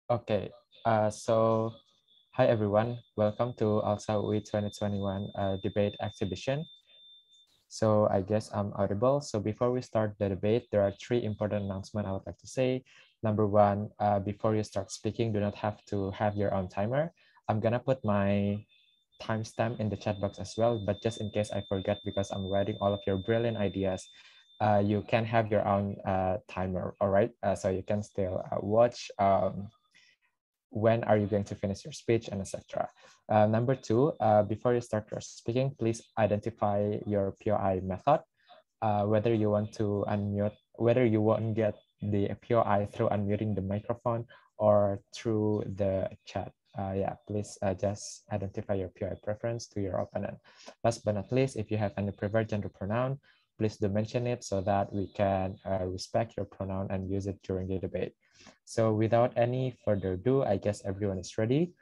Okay, so hi everyone, welcome to ALSA UI 2021 debate exhibition. So I guess I'm audible. So before we start the debate, there are three important announcements I would like to say. Number one, before you start speaking, do not have to have your own timer. I'm gonna put my timestamp in the chat box as well, but just in case I forget because I'm writing all of your brilliant ideas, you can have your own timer, all right? So you can still watch when are you going to finish your speech and etc. Number two, before you start your speaking, please identify your POI method, whether you want to unmute, whether you want to get the POI through unmuting the microphone or through the chat. Yeah, please just identify your POI preference to your opponent. Last but not least, if you have any preferred gender pronoun, please do mention it so that we can respect your pronoun and use it during the debate. So without any further ado, I guess everyone is ready.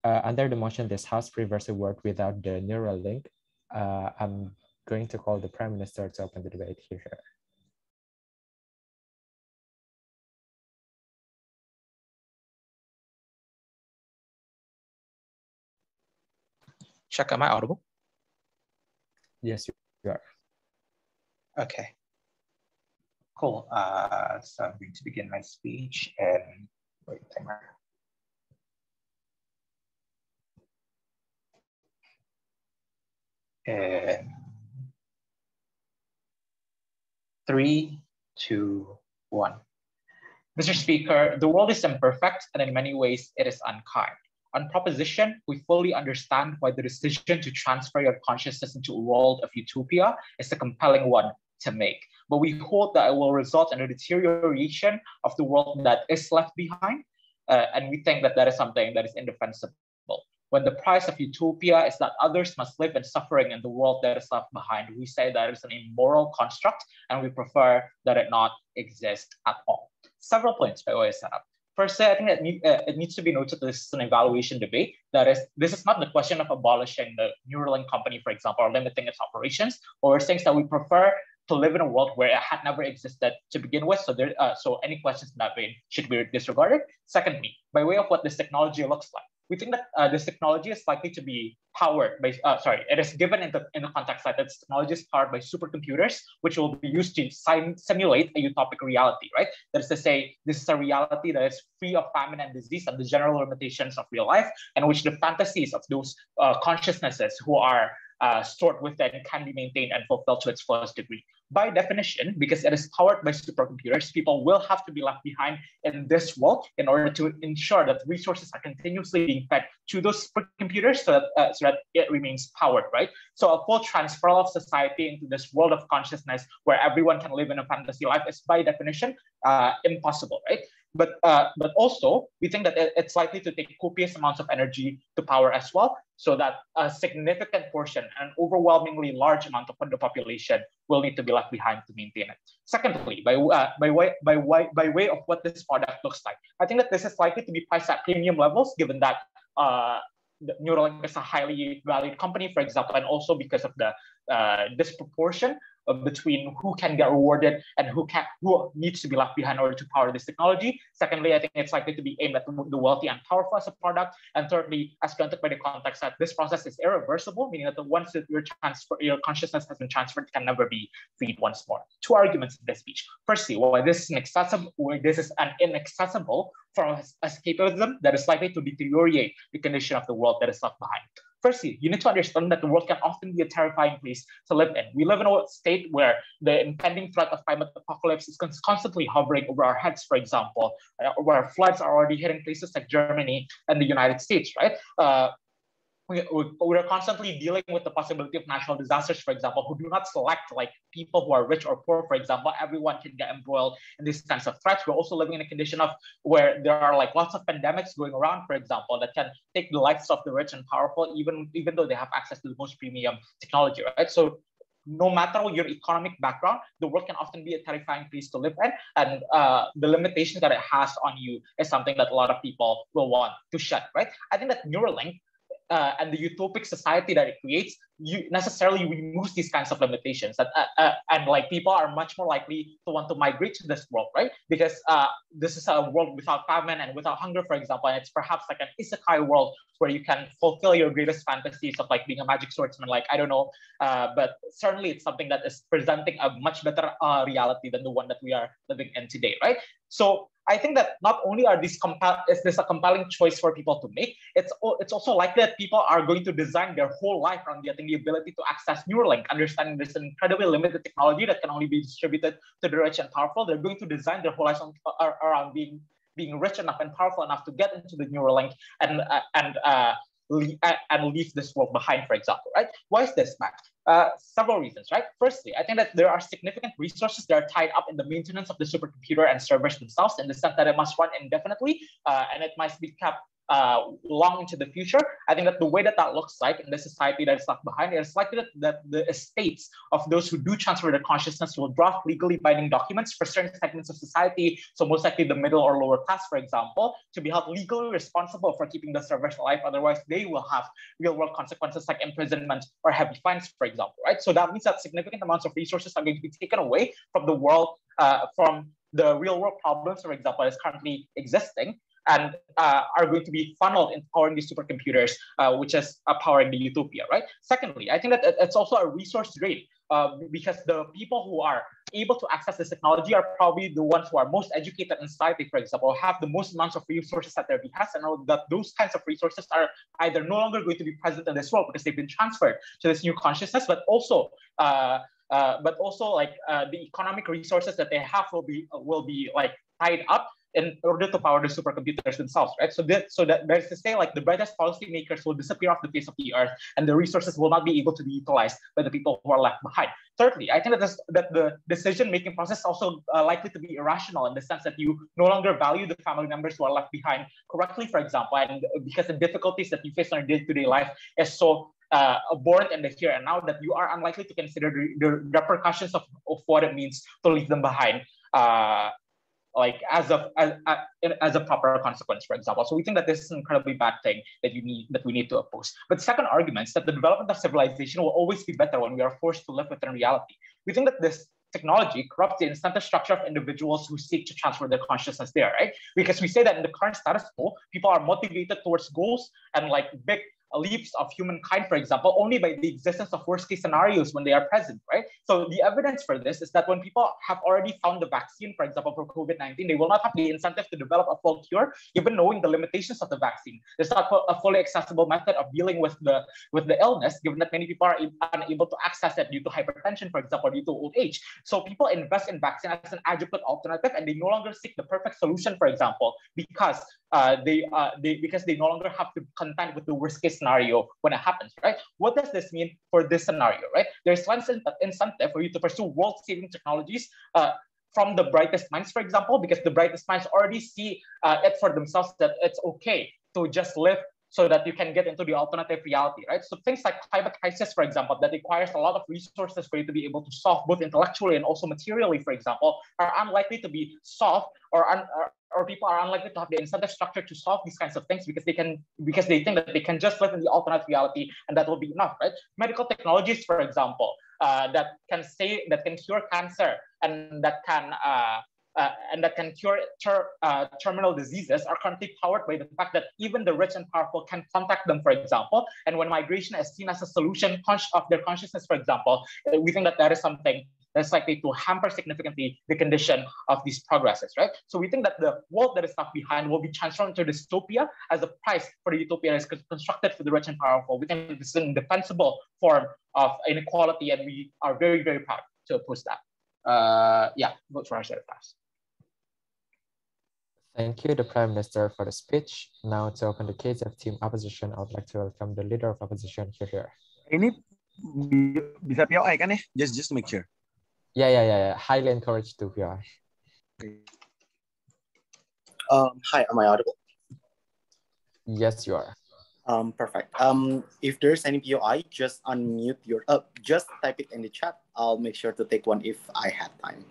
Under the motion, this House reversal work without the Neuralink, I'm going to call the Prime Minister to open the debate here. Check, am I audible? Yes, you are. Okay. Cool. So I'm going to begin my speech and wait, timer. And 3, 2, 1. Mr. Speaker, the world is imperfect and in many ways it is unkind. On proposition, we fully understand why the decision to transfer your consciousness into a world of utopia is a compelling one to make. But we hope that it will result in a deterioration of the world that is left behind. And we think that that is something that is indefensible. When the price of utopia is that others must live in suffering in the world that is left behind, we say that it's an immoral construct and we prefer that it not exist at all. Several points by way of setup. Firstly, I think that it needs to be noted that this is an evaluation debate. That is, this is not the question of abolishing the Neuralink company, for example, or limiting its operations, or we're saying that we prefer to live in a world where it had never existed to begin with. So any questions in that vein should be disregarded. Secondly, by way of what this technology looks like, we think that this technology is likely to be powered by, it is given in the context that this technology is powered by supercomputers, which will be used to simulate a utopic reality, right? That is to say, this is a reality that is free of famine and disease and the general limitations of real life, and which the fantasies of those consciousnesses who are stored within can be maintained and fulfilled to its fullest degree. By definition, because it is powered by supercomputers, people will have to be left behind in this world in order to ensure that resources are continuously being fed to those supercomputers so that it remains powered, right? So a full transfer of society into this world of consciousness where everyone can live in a fantasy life is by definition impossible, right? But also, we think that it's likely to take copious amounts of energy to power as well, so that a significant portion, an overwhelmingly large amount of the population will need to be left behind to maintain it. Secondly, by way of what this product looks like, I think that this is likely to be priced at premium levels, given that Neuralink is a highly valued company, for example, and also because of the disproportion between who can get rewarded and who needs to be left behind in order to power this technology. Secondly, I think it's likely to be aimed at the wealthy and powerful as a product. And thirdly, as granted by the context that this process is irreversible, meaning that once that your consciousness has been transferred, it can never be freed once more. Two arguments in this speech. Firstly, why this is an inaccessible form of escapism that is likely to deteriorate the condition of the world that is left behind. Firstly, you need to understand that the world can often be a terrifying place to live in. We live in a state where the impending threat of climate apocalypse is constantly hovering over our heads, for example, where floods are already hitting places like Germany and the United States, right? We're constantly dealing with the possibility of natural disasters, for example, who do not select like people who are rich or poor, for example. Everyone can get embroiled in these kinds of threats. We're also living in a condition of where there are like lots of pandemics going around, for example, that can take the lives of the rich and powerful, even though they have access to the most premium technology, right? So no matter your economic background, the world can often be a terrifying place to live in. And the limitation that it has on you is something that a lot of people will want to shut, right? I think that Neuralink and the utopic society that it creates, you necessarily removes these kinds of limitations, and like people are much more likely to want to migrate to this world, right? Because this is a world without famine and without hunger, for example, and it's perhaps like an isekai world where you can fulfill your greatest fantasies of like being a magic swordsman, like I don't know, but certainly it's something that is presenting a much better reality than the one that we are living in today, right? So I think that not only is this a compelling choice for people to make, it's also likely that people are going to design their whole life around getting the ability to access Neuralink, understanding this incredibly limited technology that can only be distributed to the rich and powerful. They're going to design their whole life around being rich enough and powerful enough to get into the Neuralink and leave this world behind, for example, right? Why is this, Matt? Several reasons, right? Firstly, I think that there are significant resources that are tied up in the maintenance of the supercomputer and servers themselves, in the sense that it must run indefinitely and it must be kept long into the future. I think that the way that looks like in the society that is left behind, it's likely that the estates of those who do transfer their consciousness will draft legally binding documents for certain segments of society, so most likely the middle or lower class, for example, to be held legally responsible for keeping the servers alive. Otherwise, they will have real-world consequences like imprisonment or heavy fines, for example, right? So that means that significant amounts of resources are going to be taken away from the world, from the real-world problems, for example, that is currently existing, and are going to be funneled in powering these supercomputers, which is powering the utopia, right? Secondly, I think that it's also a resource drain because the people who are able to access this technology are probably the ones who are most educated in society, for example, have the most amounts of resources at their behest, and know that those kinds of resources are either no longer going to be present in this world because they've been transferred to this new consciousness, but also like the economic resources that they have will be like tied up in order to power the supercomputers themselves, right? So that there's to say, like the brightest policymakers will disappear off the face of the earth, and the resources will not be able to be utilized by the people who are left behind. Thirdly, I think that the decision-making process is also likely to be irrational, in the sense that you no longer value the family members who are left behind correctly, for example, and because the difficulties that you face on your day-to-day life is so abhorrent in the here and now that you are unlikely to consider the repercussions of what it means to leave them behind. Like as a proper consequence, for example. So we think that this is an incredibly bad thing that we need to oppose. But the second argument is that the development of civilization will always be better when we are forced to live within reality. We think that this technology corrupts the incentive structure of individuals who seek to transfer their consciousness there, right? Because we say that in the current status quo, people are motivated towards goals and like big leaps of humankind, for example, only by the existence of worst case scenarios when they are present, right? So the evidence for this is that when people have already found the vaccine, for example, for COVID-19, they will not have the incentive to develop a full cure, even knowing the limitations of the vaccine. There's not a fully accessible method of dealing with the illness, given that many people are unable to access it due to hypertension, for example, due to old age. So people invest in vaccine as an adequate alternative, and they no longer seek the perfect solution, for example, because they no longer have to contend with the worst case scenario when it happens, right? What does this mean for this scenario, right? There's one incentive for you to pursue world-saving technologies from the brightest minds, for example, because the brightest minds already see it for themselves that it's okay to just live so that you can get into the alternative reality, right? So things like climate crisis, for example, that requires a lot of resources for you to be able to solve both intellectually and also materially, for example, are unlikely to be solved, or people are unlikely to have the incentive structure to solve these kinds of things because they think that they can just live in the alternate reality and that will be enough, right? Medical technologies, for example, that can cure cancer and that can cure terminal diseases are currently powered by the fact that even the rich and powerful can contact them, for example. And when migration is seen as a solution of their consciousness, for example, we think that is something that's likely to hamper significantly the condition of these progresses, right? So we think that the world that is left behind will be transformed into dystopia as a price for the utopia that is constructed for the rich and powerful. We think this is an indefensible form of inequality, and we are very, very proud to oppose that. Vote for our set of pass. Thank you, the Prime Minister, for the speech. Now, to open the case of team opposition, I would like to welcome the leader of opposition here. Ini bisa POI kan ya? Just to make sure. Yeah. Highly encouraged to POI. Hi, am I audible? Yes, you are. Perfect. If there's any POI, just unmute just type it in the chat. I'll make sure to take one if I have time.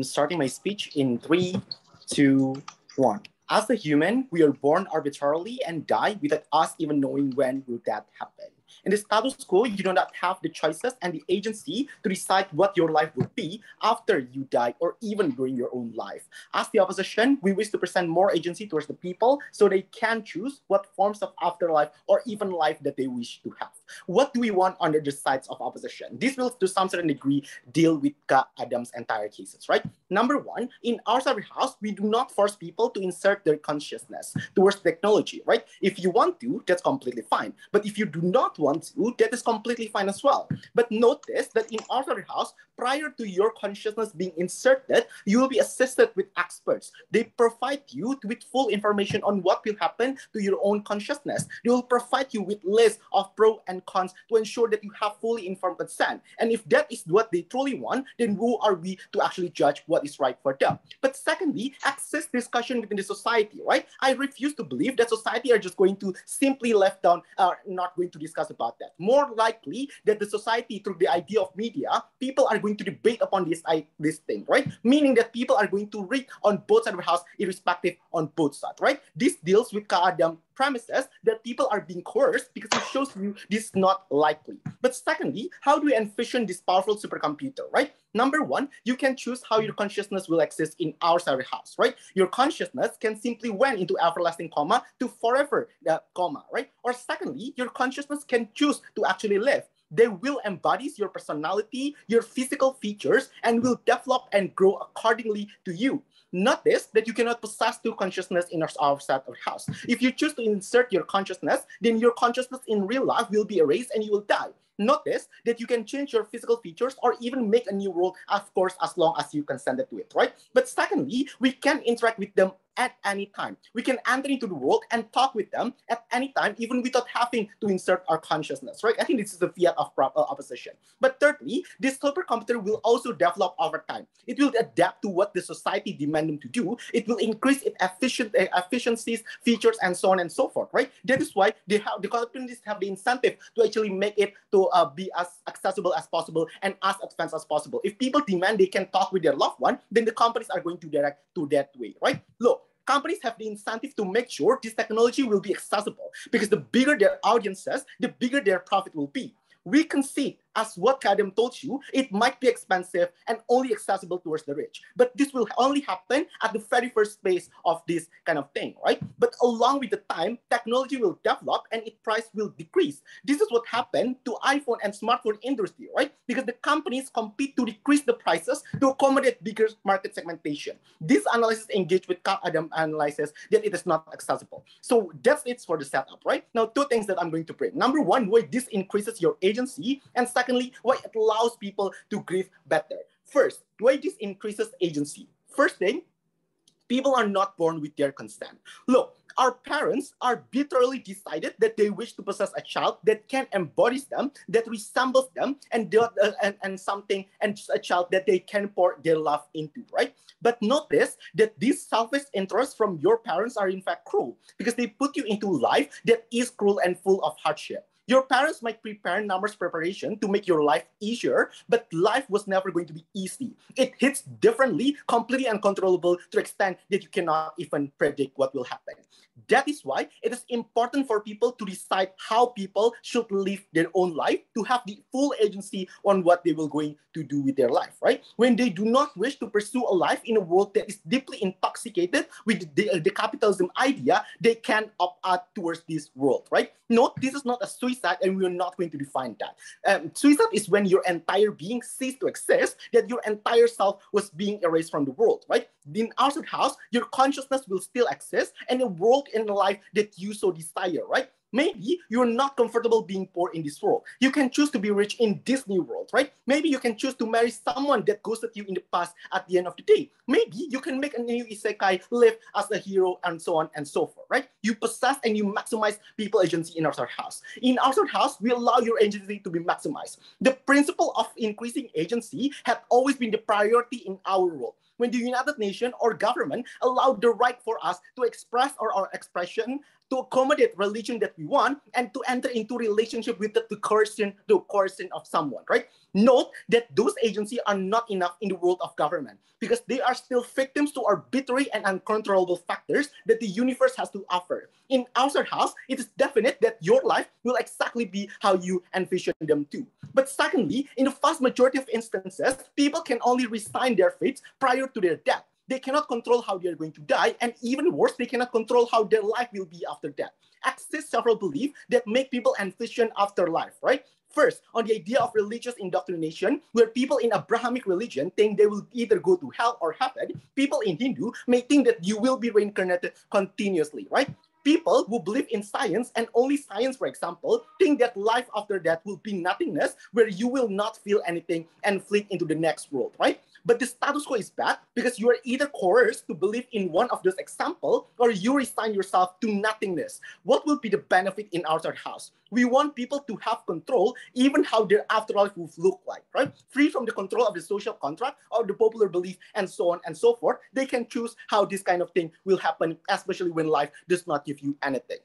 Starting my speech in 3, 2, 1. As a human, we are born arbitrarily and die without us even knowing when will that happen. In the status quo, you do not have the choices and the agency to decide what your life would be after you die or even during your own life. As the opposition, we wish to present more agency towards the people so they can choose what forms of afterlife or even life that they wish to have. What do we want under the sides of opposition? This will, to some certain degree, deal with Ka Adam's entire cases, right? Number one, in our cyber house, we do not force people to insert their consciousness towards technology, right? If you want to, that's completely fine. But if you do not want to, that is completely fine as well. But notice that in our cyber house, prior to your consciousness being inserted, you will be assisted with experts. They provide you with full information on what will happen to your own consciousness. They will provide you with lists of pros and cons to ensure that you have fully informed consent. And if that is what they truly want, then who are we to actually judge what is right for them? But secondly, access discussion within the society, right? I refuse to believe that society are just going to simply left down, not going to discuss about that. More likely that the society, through the idea of media, people are going to debate upon this thing, right? Meaning that people are going to read on both sides of the house, irrespective on both sides, right? This deals with Ka Adam premises that people are being coerced because it shows you this is not likely. But secondly, how do we envision this powerful supercomputer, right? Number one, you can choose how your consciousness will exist in our cyber house, right? Your consciousness can simply went into everlasting coma to forever coma, right? Or secondly, your consciousness can choose to actually live. They will embody your personality, your physical features, and will develop and grow accordingly to you. Notice that you cannot possess two consciousness in our set of house. If you choose to insert your consciousness, then your consciousness in real life will be erased and you will die. Notice that you can change your physical features or even make a new world, of course, as long as you consented to it, right? But secondly, we can interact with them at any time. We can enter into the world and talk with them at any time, even without having to insert our consciousness, right? I think this is the fiat of opposition. But thirdly, this supercomputer will also develop over time. It will adapt to what the society demands them to do. It will increase its efficiencies, features, and so on and so forth, right? That is why the companies have the incentive to actually make it to be as accessible as possible and as advanced as possible. If people demand they can talk with their loved one, then the companies are going to direct to that way, right? Look, companies have the incentive to make sure this technology will be accessible because the bigger their audiences, the bigger their profit will be. We concede, as what Kadam told you, it might be expensive and only accessible towards the rich. But this will only happen at the very first phase of this kind of thing, right? But along with the time, technology will develop and its price will decrease. This is what happened to iPhone and smartphone industry, right? Because the companies compete to decrease the prices to accommodate bigger market segmentation. This analysis engaged with Adam analysis that it is not accessible. So that's it for the setup, right? Now, two things that I'm going to bring. Number one, why this increases your agency, and secondly, why it allows people to grieve better. First, why this increases agency. First thing, people are not born with their consent. Look, our parents arbitrarily decided that they wish to possess a child that can embody them, that resembles them, and something, and a child that they can pour their love into, right? But notice that these selfish interests from your parents are in fact cruel because they put you into life that is cruel and full of hardship. Your parents might prepare numbers preparation to make your life easier, but life was never going to be easy. It hits differently, completely uncontrollable to the extent that you cannot even predict what will happen. That is why it is important for people to decide how people should live their own life, to have the full agency on what they will going to do with their life, right? When they do not wish to pursue a life in a world that is deeply intoxicated with the capitalism idea, they can opt out towards this world, right? No, this is not a suicide, and we are not going to define that. Suicide is when your entire being ceased to exist, that your entire self was being erased from the world, right? In our house, your consciousness will still exist, and a world in life that you so desire, right? Maybe you're not comfortable being poor in this world. You can choose to be rich in this new world, right? Maybe you can choose to marry someone that ghosted you in the past at the end of the day. Maybe you can make a new isekai, live as a hero, and so on and so forth, right? You possess and you maximize people agency in our house. In our house, we allow your agency to be maximized. The principle of increasing agency had always been the priority in our world. When the United Nations or government allow the right for us to express our expression, to accommodate religion that we want, and to enter into relationship with the coercion of someone, right? Note that those agencies are not enough in the world of government because they are still victims to arbitrary and uncontrollable factors that the universe has to offer. In our house, it is definite that your life will exactly be how you envision them to. But secondly, in the vast majority of instances, people can only resign their fates prior to their death. They cannot control how they're going to die, and even worse, they cannot control how their life will be after death. Exist several beliefs that make people envision afterlife, right? First, on the idea of religious indoctrination, where people in Abrahamic religion think they will either go to hell or heaven, people in Hindu may think that you will be reincarnated continuously, right? People who believe in science and only science, for example, think that life after death will be nothingness, where you will not feel anything and flee into the next world, right? But the status quo is bad because you are either coerced to believe in one of those examples or you resign yourself to nothingness. What will be the benefit in our house? We want people to have control, even how their afterlife will look like, right? Free from the control of the social contract or the popular belief and so on and so forth. They can choose how this kind of thing will happen, especially when life does not give you anything.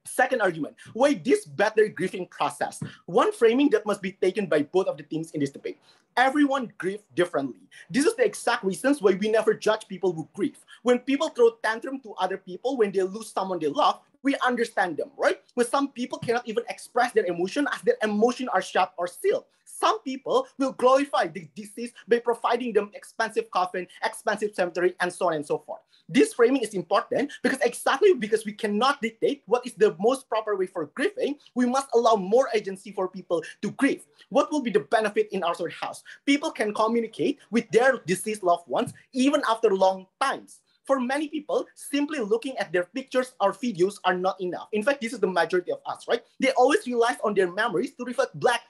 Second argument, why this better grieving process? One framing that must be taken by both of the teams in this debate. Everyone grieves differently. This is the exact reasons why we never judge people who grieve. When people throw tantrum to other people when they lose someone they love, we understand them, right? When some people cannot even express their emotion as their emotions are shut or sealed. Some people will glorify the deceased by providing them expensive coffin, expensive cemetery, and so on and so forth. This framing is important because we cannot dictate what is the most proper way for grieving. We must allow more agency for people to grieve. What will be the benefit in our house? People can communicate with their deceased loved ones even after long times. For many people, simply looking at their pictures or videos are not enough. In fact, this is the majority of us, right? They always rely on their memories to reflect back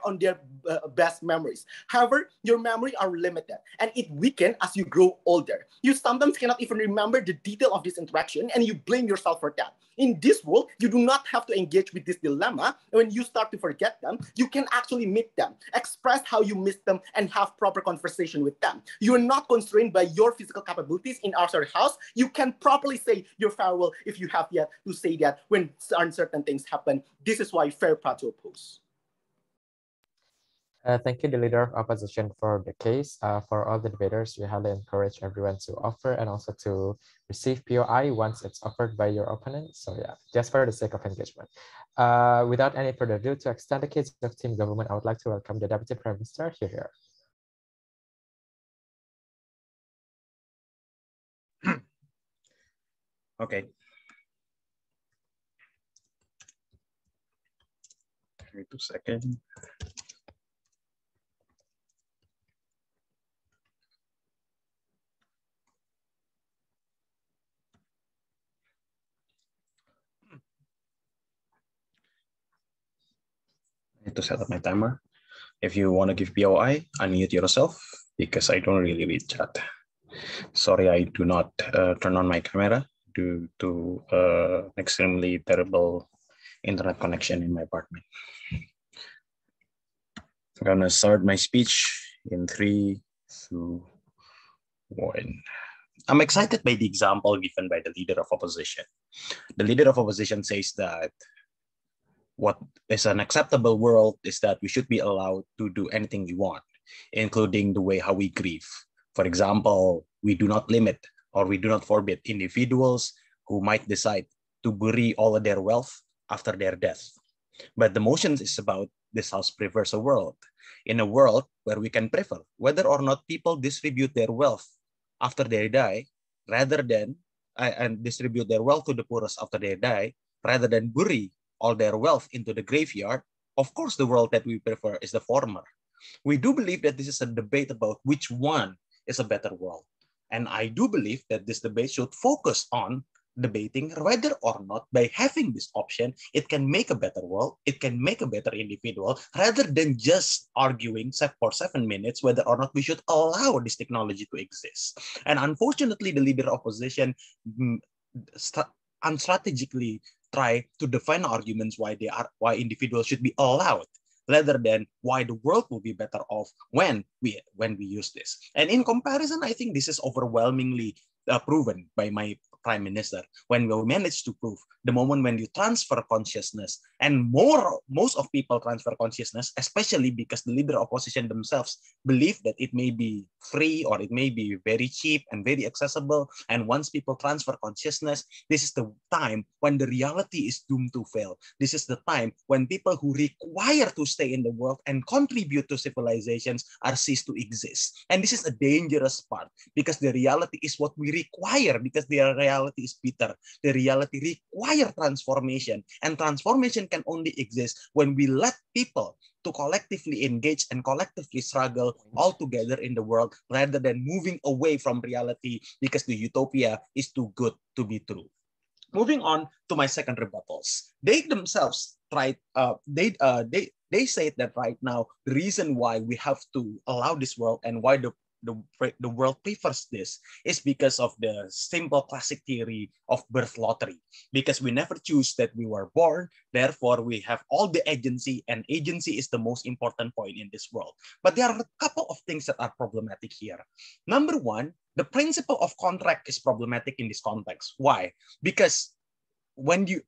on their best memories. However, your memory are limited and it weakens as you grow older. You sometimes cannot even remember the detail of this interaction and you blame yourself for that. In this world, you do not have to engage with this dilemma. When you start to forget them, you can actually meet them, express how you miss them, and have proper conversation with them. You are not constrained by your physical capabilities in our house. You can properly say your farewell if you have yet to say that when uncertain things happen. This is why fair play to oppose. Thank you, the leader of opposition, for the case. For all the debaters, we highly encourage everyone to offer and also to receive POI once it's offered by your opponent. So yeah, just for the sake of engagement. Without any further ado, to extend the case of team government, I would like to welcome the Deputy Prime Minister here. Okay. Wait a second. I need to set up my timer. If you want to give POI, unmute yourself because I don't really read chat. Sorry, I do not turn on my camera due to extremely terrible internet connection in my apartment. I'm gonna start my speech in 3, 2, 1. I'm excited by the example given by the leader of opposition. The leader of opposition says that what is an acceptable world is that we should be allowed to do anything we want, including the way how we grieve. For example, we do not limit or we do not forbid individuals who might decide to bury all of their wealth after their death. But the motion is about this house prefers a world. In a world where we can prefer whether or not people distribute their wealth after they die, rather than and distribute their wealth to the poorest after they die, rather than bury all their wealth into the graveyard. Of course, the world that we prefer is the former. We do believe that this is a debate about which one is a better world. And I do believe that this debate should focus on debating whether or not by having this option, it can make a better world, it can make a better individual, rather than just arguing for 7 minutes whether or not we should allow this technology to exist. And unfortunately, the leader of opposition unstrategically try to define arguments why individuals should be allowed rather than why the world will be better off when we use this. And in comparison, I think this is overwhelmingly proven by my prime minister when we managed to prove the moment when you transfer consciousness, and most of people transfer consciousness, especially because the leader opposition themselves believe that it may be free or it may be very cheap and very accessible. And once people transfer consciousness, this is the time when the reality is doomed to fail. This is the time when people who require to stay in the world and contribute to civilizations are ceased to exist. And this is a dangerous part because the reality is what we require, because the reality is bitter. The reality requires transformation, and transformation can only exist when we let people to collectively engage and collectively struggle all together in the world, rather than moving away from reality because the utopia is too good to be true. Moving on to my second rebuttals. They themselves tried, they say that right now, the reason why we have to allow this world and why the world prefers this is because of the simple classic theory of birth lottery. Because we never choose that we were born, therefore we have all the agency, and agency is the most important point in this world. But there are a couple of things that are problematic here. Number one, the principle of contract is problematic in this context. Why? Because in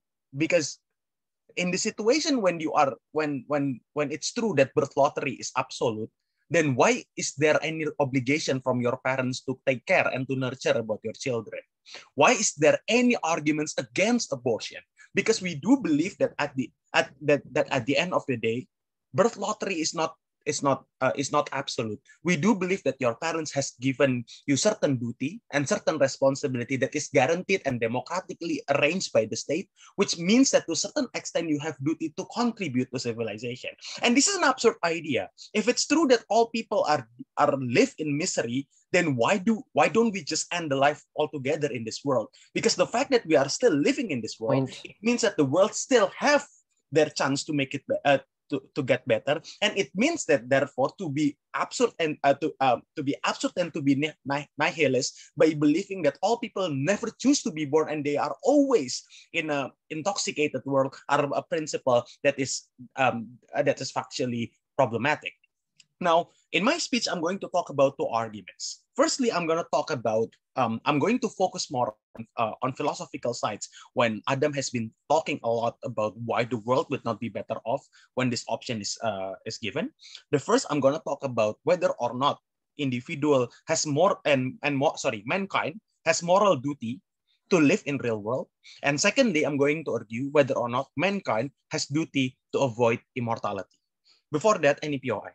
the situation when it's true that birth lottery is absolute, then why is there any obligation from your parents to take care and to nurture about your children? Why is there any arguments against abortion? Because we do believe that at the end of the day, birth lottery is not absolute. We do believe that your parents has given you certain duty and certain responsibility that is guaranteed and democratically arranged by the state, which means that to a certain extent you have duty to contribute to civilization. And this is an absurd idea. If it's true that all people are live in misery, then why don't we just end the life altogether in this world? Because the fact that we are still living in this world, it means that the world still have their chance to make it to get better, and it means that therefore to be absurd and to be nihilist by believing that all people never choose to be born and they are always in a intoxicated world are a principle that is factually problematic. Now, in my speech, I'm going to talk about two arguments. Firstly, I'm going to talk about, I'm going to focus more on philosophical sides when Adam has been talking a lot about why the world would not be better off when this option is given. The first, I'm going to talk about whether or not mankind has moral duty to live in real world. And secondly, I'm going to argue whether or not mankind has duty to avoid immortality. Before that, any POI?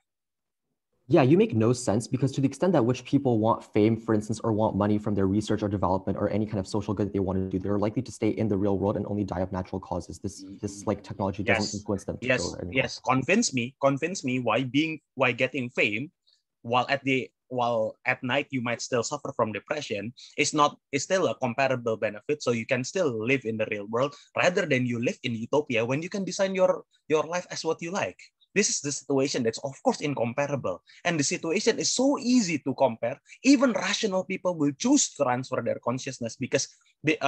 Yeah, you make no sense, because to the extent that which people want fame, for instance, or want money from their research or development or any kind of social good that they want to do, they're likely to stay in the real world and only die of natural causes. This like technology doesn't influence them to go anywhere. Yes, convince me why getting fame while at night you might still suffer from depression is still a comparable benefit. So you can still live in the real world rather than you live in utopia when you can design your life as what you like. This is the situation that's, of course, incomparable. And the situation is so easy to compare. Even rational people will choose to transfer their consciousness because the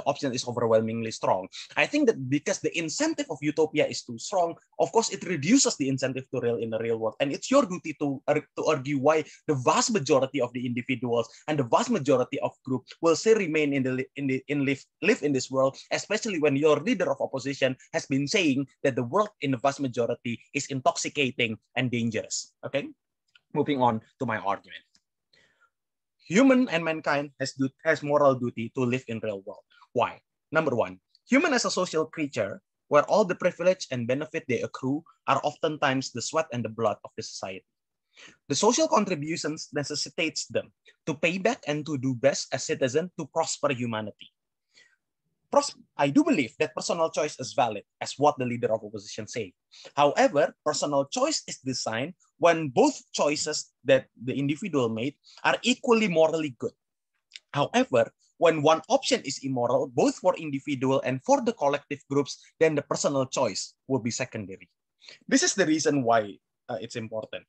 option is overwhelmingly strong. I think that because the incentive of utopia is too strong, of course, it reduces the incentive to live in the real world. And it's your duty to argue why the vast majority of the individuals and the vast majority of group will still remain live in this world, especially when your leader of opposition has been saying that the world in the vast majority is intoxicating and dangerous. Okay, moving on to my argument. Human and mankind has moral duty to live in real world. Why? Number one, human as a social creature, where all the privilege and benefit they accrue are oftentimes the sweat and the blood of the society. The social contributions necessitates them to pay back and to do best as citizens to prosper humanity. I do believe that personal choice is valid, as what the leader of opposition say. However, personal choice is designed when both choices that the individual made are equally morally good. However, when one option is immoral, both for individual and for the collective groups, then the personal choice will be secondary. This is the reason why it's important.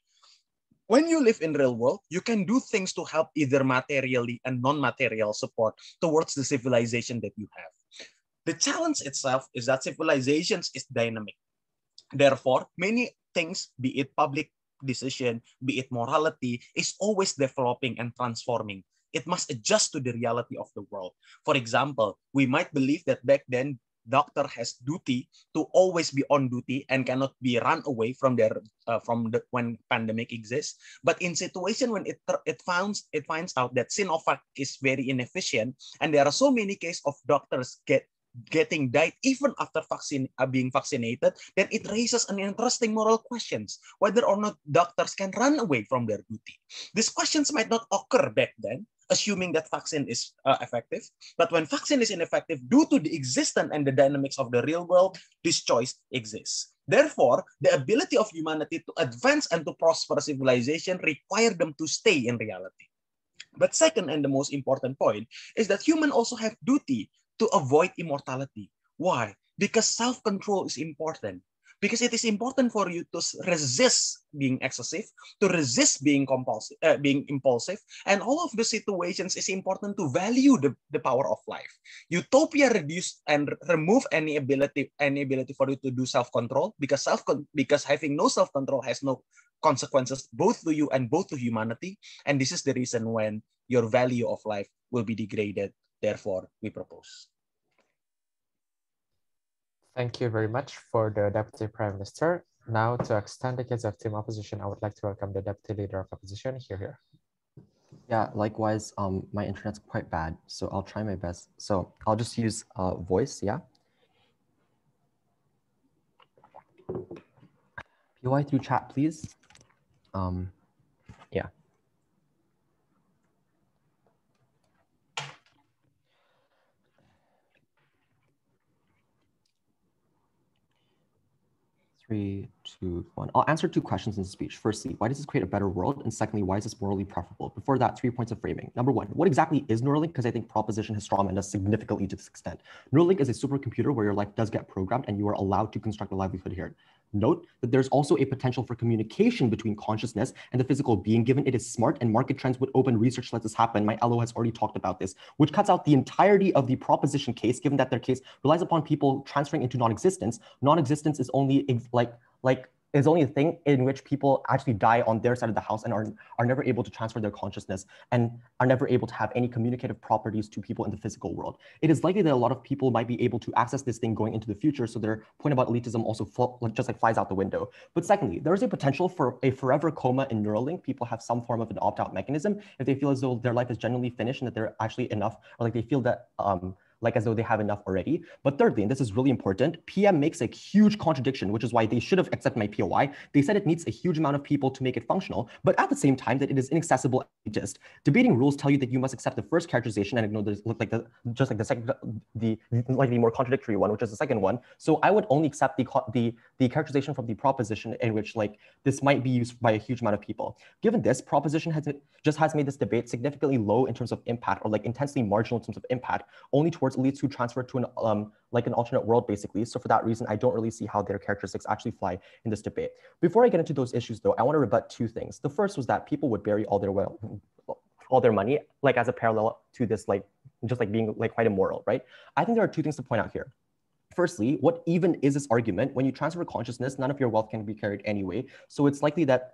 When you live in real world, you can do things to help either materially and non-material support towards the civilization that you have. The challenge itself is that civilizations is dynamic. Therefore, many things, be it public decision, be it morality, is always developing and transforming. It must adjust to the reality of the world. For example, we might believe that back then doctor has duty to always be on duty and cannot be run away from their when pandemic exists. But in situation when it finds out that Sinovac is very inefficient, and there are so many cases of doctors getting died even after being vaccinated, then it raises an interesting moral questions whether or not doctors can run away from their duty. These questions might not occur back then, assuming that vaccine is effective. But when vaccine is ineffective due to the existence and the dynamics of the real world, this choice exists. Therefore, the ability of humanity to advance and to prosper civilization require them to stay in reality. But second, and the most important point, is that humans also have duty to avoid immortality. Why? Because self-control is important. Because it is important for you to resist being excessive, to resist being being impulsive, and all of the situations is important to value the power of life. Utopia reduce and remove any ability for you to do self-control, because having no self-control has no consequences both to you and both to humanity. And this is the reason when your value of life will be degraded. Therefore, we propose. Thank you very much for the Deputy Prime Minister. Now, to extend the case of team opposition, I would like to welcome the Deputy Leader of Opposition. Here. Yeah, likewise, my internet's quite bad, so I'll try my best. So I'll just use voice, yeah? POI through chat, please. Yeah. Three, two, one. I'll answer two questions in the speech. Firstly, why does this create a better world? And secondly, why is this morally preferable? Before that, 3 points of framing. Number one, what exactly is Neuralink? Because I think proposition has strawmanned us significantly to this extent. Neuralink is a supercomputer where your life does get programmed and you are allowed to construct a livelihood here. Note that there's also a potential for communication between consciousness and the physical being, given it is smart and market trends would open research let this happen. My LO has already talked about this, which cuts out the entirety of the proposition case, given that their case relies upon people transferring into non-existence. Non-existence is only is only a thing in which people actually die on their side of the house and are never able to transfer their consciousness and are never able to have any communicative properties to people in the physical world. It is likely that a lot of people might be able to access this thing going into the future, so their point about elitism also just flies out the window. But secondly, there is a potential for a forever coma in Neuralink. People have some form of an opt-out mechanism if they feel as though their life is genuinely finished and that they're actually enough, or like they feel that as though they have enough already. But thirdly, and this is really important, PM makes a huge contradiction, which is why they should have accepted my POI. They said it needs a huge amount of people to make it functional, but at the same time that it is inaccessible and elitist. Debating rules tell you that you must accept the first characterization and ignore the more contradictory one, which is the second one. So I would only accept the characterization from the proposition in which this might be used by a huge amount of people. Given this, proposition has made this debate significantly low in terms of impact, or intensely marginal in terms of impact, only towards elites who transfer to an alternate world, basically. So for that reason, I don't really see how their characteristics actually fly in this debate. Before I get into those issues, though, I want to rebut two things. The first was that people would bury all their money, as a parallel to this, being quite immoral, right? I think there are two things to point out here. Firstly, what even is this argument? When you transfer consciousness, none of your wealth can be carried anyway. So it's likely that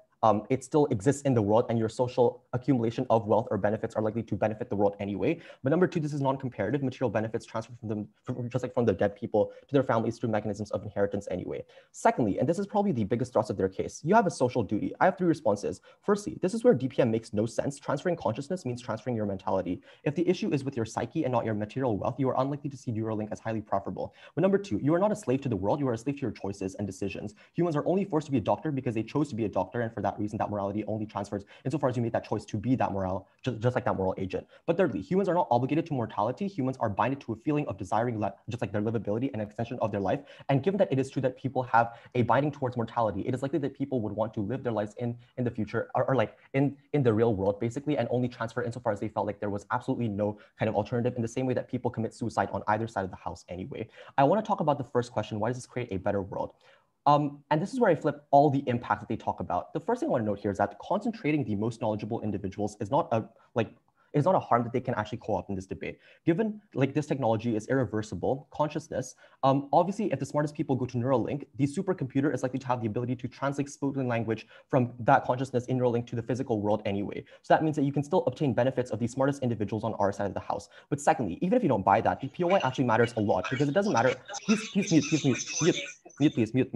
it still exists in the world and your social accumulation of wealth or benefits are likely to benefit the world anyway. But number two, this is non-comparative. Material benefits transfer from the dead people to their families through mechanisms of inheritance anyway. Secondly, and this is probably the biggest thrust of their case, you have a social duty. I have three responses. Firstly, this is where DPM makes no sense. Transferring consciousness means transferring your mentality. If the issue is with your psyche and not your material wealth, you are unlikely to see Neuralink as highly preferable. But number two, you are not a slave to the world, you are a slave to your choices and decisions. Humans are only forced to be a doctor because they chose to be a doctor, and for that reason, that morality only transfers insofar as you made that choice to be that moral, just like that moral agent. But thirdly, humans are not obligated to mortality. Humans are binded to a feeling of desiring just like their livability and extension of their life. And given that it is true that people have a binding towards mortality, it is likely that people would want to live their lives in the future, or in the real world, basically, and only transfer insofar as they felt like there was absolutely no kind of alternative, in the same way that people commit suicide on either side of the house anyway. I want to talk about the first question: why does this create a better world? And this is where I flip all the impact that they talk about. The first thing I want to note here is that concentrating the most knowledgeable individuals is not is not a harm that they can actually co-opt in this debate. Given like this technology is irreversible consciousness, obviously if the smartest people go to Neuralink, the supercomputer is likely to have the ability to translate spoken language from that consciousness in Neuralink to the physical world anyway. So that means that you can still obtain benefits of the smartest individuals on our side of the house. But secondly, even if you don't buy that, the POI actually matters a lot, because it doesn't matter. Please mute.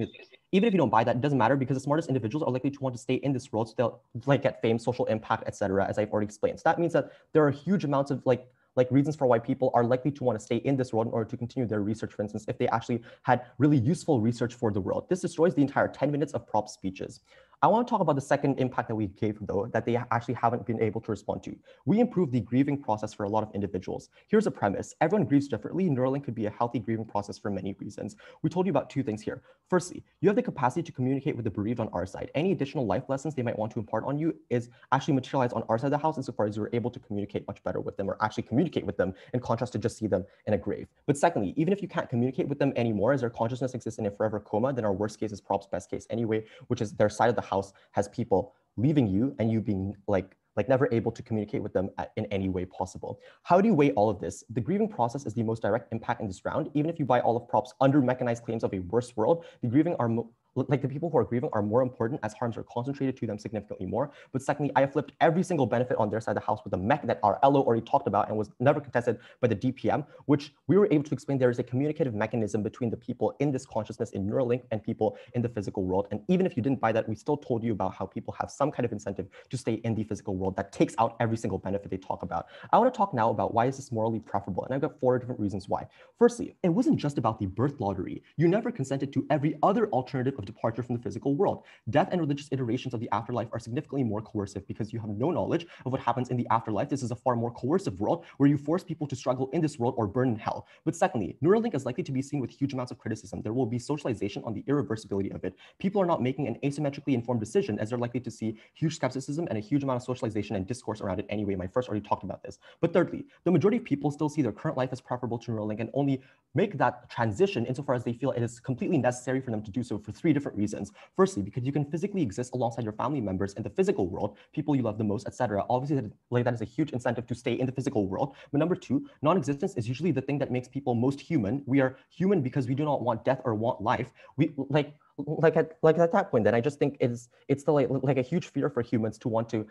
Even if you don't buy that, it doesn't matter, because the smartest individuals are likely to want to stay in this world, so they'll like get fame, social impact, etc., as I've already explained. So that means that there are huge amounts of like reasons for why people are likely to want to stay in this world in order to continue their research, for instance, if they actually had really useful research for the world. This destroys the entire 10 minutes of prop speeches. I want to talk about the second impact that we gave, though, that they actually haven't been able to respond to. We improved the grieving process for a lot of individuals. Here's a premise. Everyone grieves differently. Neuralink could be a healthy grieving process for many reasons. We told you about two things here. Firstly, you have the capacity to communicate with the bereaved on our side. Any additional life lessons they might want to impart on you is actually materialized on our side of the house, insofar as you're able to communicate much better with them, or actually communicate with them, in contrast to just see them in a grave. But secondly, even if you can't communicate with them anymore, as their consciousness exists in a forever coma, then our worst case is prop's best case anyway, which is their side of the house has people leaving you and you being like never able to communicate with them in any way possible. How do you weigh all of this? The grieving process is the most direct impact in this round. Even if you buy all of prop's under-mechanized claims of a worse world, the grieving are the people who are grieving are more important, as harms are concentrated to them significantly more. But secondly, I have flipped every single benefit on their side of the house with a mech that our LO already talked about and was never contested by the DPM, which we were able to explain there is a communicative mechanism between the people in this consciousness in Neuralink and people in the physical world. And even if you didn't buy that, we still told you about how people have some kind of incentive to stay in the physical world that takes out every single benefit they talk about. I want to talk now about why is this morally preferable, and I've got 4 different reasons why. Firstly, it wasn't just about the birth lottery. You never consented to every other alternative of departure from the physical world. Death and religious iterations of the afterlife are significantly more coercive because you have no knowledge of what happens in the afterlife. This is a far more coercive world where you force people to struggle in this world or burn in hell. But secondly, Neuralink is likely to be seen with huge amounts of criticism. There will be socialization on the irreversibility of it. People are not making an asymmetrically informed decision, as they're likely to see huge skepticism and a huge amount of socialization and discourse around it anyway. My first already talked about this. But thirdly, the majority of people still see their current life as preferable to Neuralink and only make that transition insofar as they feel it is completely necessary for them to do so for 3 different reasons. Firstly, because you can physically exist alongside your family members in the physical world, people you love the most, etc. Obviously, that is a huge incentive to stay in the physical world. But number 2, non-existence is usually the thing that makes people most human. We are human because we do not want death or want life. We at that point, then I just think it's still like a huge fear for humans to want to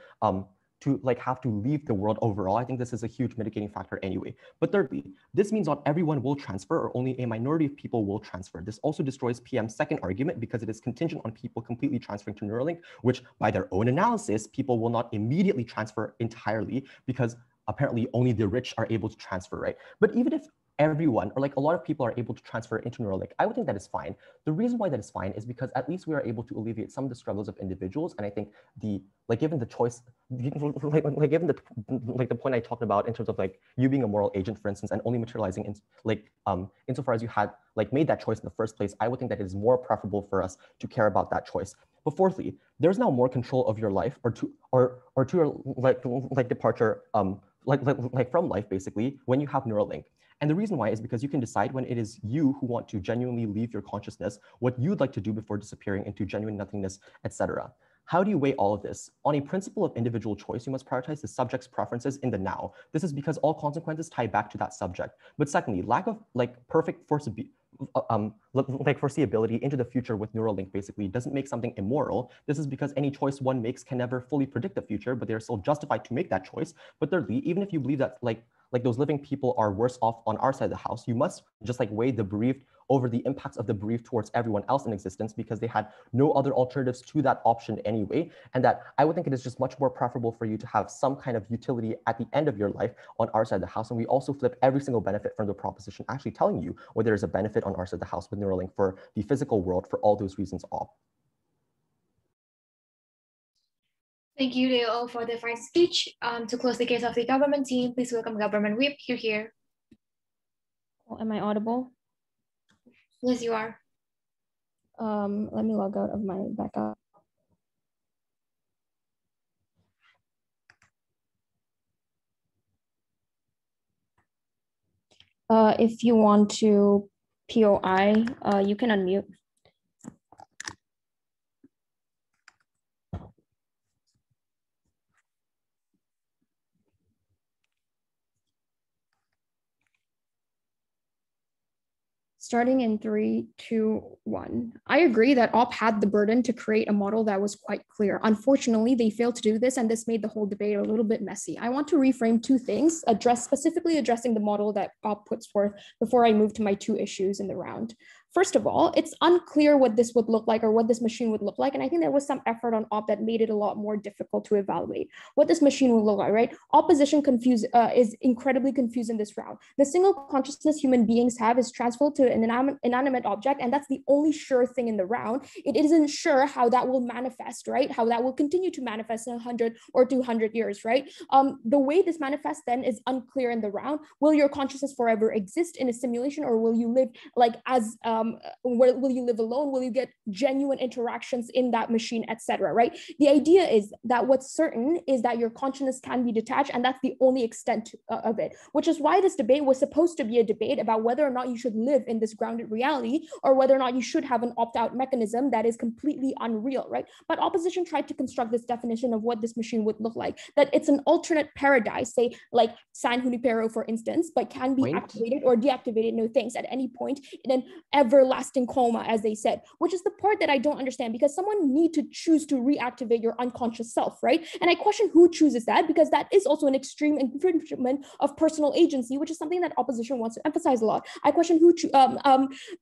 have to leave the world overall. I think this is a huge mitigating factor anyway. But thirdly, this means not everyone will transfer, or only a minority of people will transfer. This also destroys PM's second argument because it is contingent on people completely transferring to Neuralink, which by their own analysis, people will not immediately transfer entirely because apparently only the rich are able to transfer, right? But even if everyone, or like a lot of people, are able to transfer into Neuralink, I would think that is fine. The reason why that is fine is because at least we are able to alleviate some of the struggles of individuals. And I think given the choice, given the point I talked about in terms of like you being a moral agent, for instance, and only materializing in insofar as you had made that choice in the first place, I would think that it is more preferable for us to care about that choice. But fourthly, there's now more control of your life or to your departure from life, basically, when you have Neuralink. And the reason why is because you can decide when it is you who want to genuinely leave your consciousness, what you'd like to do before disappearing into genuine nothingness, etc. How do you weigh all of this? On a principle of individual choice, you must prioritize the subject's preferences in the now. This is because all consequences tie back to that subject. But secondly, lack of perfect foreseeability into the future with Neuralink basically doesn't make something immoral. This is because any choice one makes can never fully predict the future, but they're still justified to make that choice. But thirdly, even if you believe that those living people are worse off on our side of the house, you must just weigh the bereaved over the impacts of the bereaved towards everyone else in existence, because they had no other alternatives to that option anyway. And that I would think it is just much more preferable for you to have some kind of utility at the end of your life on our side of the house. And we also flip every single benefit from the proposition, actually telling you whether there's a benefit on our side of the house with Neuralink for the physical world for all those reasons all. Thank you, Leo, for the fine speech. To close the case of the government team, please welcome Government Whip. Here. Oh, am I audible? Yes, you are. Let me log out of my backup. If you want to POI, you can unmute. Starting in 3, 2, 1. I agree that OP had the burden to create a model that was quite clear. Unfortunately, they failed to do this, and this made the whole debate a little bit messy. I want to reframe two things, specifically addressing the model that OP puts forth before I move to my two issues in the round. First of all, it's unclear what this would look like or what this machine would look like. And I think there was some effort on OP that made it a lot more difficult to evaluate what this machine will look like, right? Opposition is incredibly confused in this round. The single consciousness human beings have is transferred to an inanimate object, and that's the only sure thing in the round. It isn't sure how that will manifest, right? How that will continue to manifest in 100 or 200 years, right? The way this manifests then is unclear in the round. Will your consciousness forever exist in a simulation, or will you live like as will you live alone? Will you get genuine interactions in that machine, etc. Right? The idea is that what's certain is that your consciousness can be detached, and that's the only extent of it, which is why this debate was supposed to be a debate about whether or not you should live in this grounded reality, or whether or not you should have an opt-out mechanism that is completely unreal, right? But opposition tried to construct this definition of what this machine would look like, that it's an alternate paradise, say like San Junipero, for instance, but can be activated or deactivated, no thanks, at any point in an everlasting coma, as they said, which is the part that I don't understand, because someone need to choose to reactivate your unconscious self, right? And I question who chooses that, because that is also an extreme infringement of personal agency, which is something that opposition wants to emphasize a lot. I question who,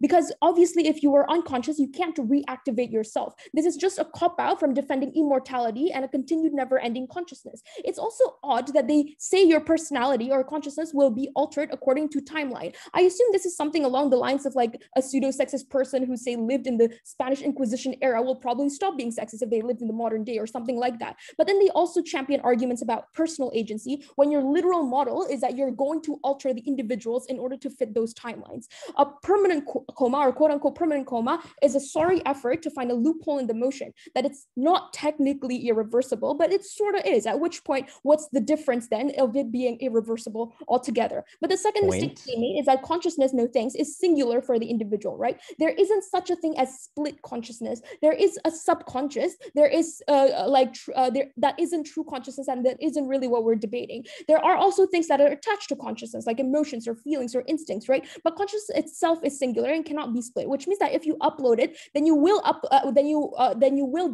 because obviously if you are unconscious, you can't reactivate yourself. This is just a cop-out from defending immortality and a continued never-ending consciousness. It's also odd that they say your personality or consciousness will be altered according to timeline. I assume this is something along the lines of like a pseudo-sexist person who say lived in the Spanish Inquisition era will probably stop being sexist if they lived in the modern day or something like that. But then they also champion arguments about personal agency when your literal model is that you're going to alter the individuals in order to fit those timelines. A permanent coma, or quote unquote permanent coma, is a sorry effort to find a loophole in the motion, that it's not technically irreversible, but it sort of is, at which point, what's the difference then of it being irreversible altogether? But the second mistake they made is that consciousness, no thanks, is singular for the individual, right? There isn't such a thing as split consciousness. There is a subconscious, there is that isn't true consciousness, and that isn't really what we're debating. There are also things that are attached to consciousness, like emotions or feelings or instincts, right? But consciousness itself is singular and cannot be split, which means that if you upload it, then you will